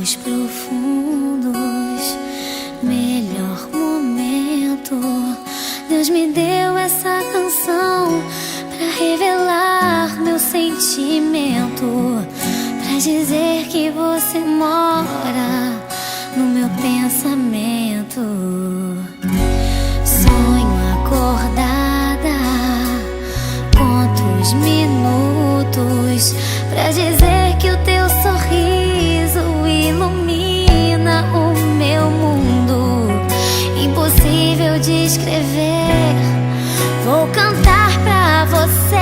mais profundos, melhor momento. Deus me deu essa canção pra revelar meu sentimento, pra dizer que você mora no meu pensamento. Sonho acordada, conto os minutos pra dizer que o teu sorriso ilumina o meu mundo. Impossível de escrever, vou cantar pra você.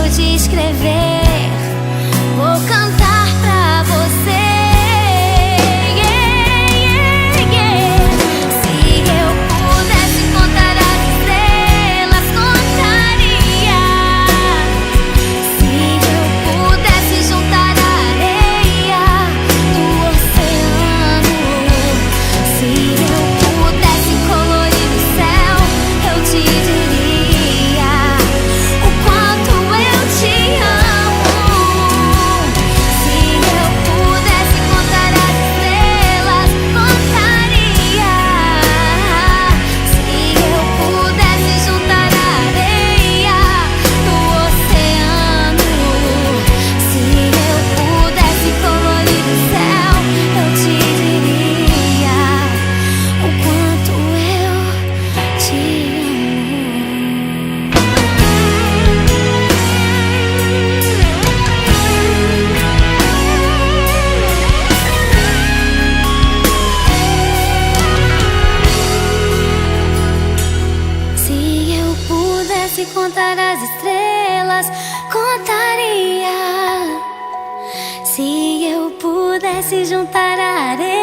De escrever, vou cantar pra você. Se eu pudesse contar as estrelas, contaria. Se eu pudesse juntar a areia do oceano, se eu pudesse colorir o céu, eu te diria o quanto eu te amo. Se eu pudesse contar as estrelas, contaria. Se eu pudesse juntar a areia do oceano, se eu pudesse colorir o céu, eu te diria o quanto eu te amo. Se eu pudesse contar as estrelas, contaria. Se eu pudesse juntar a areia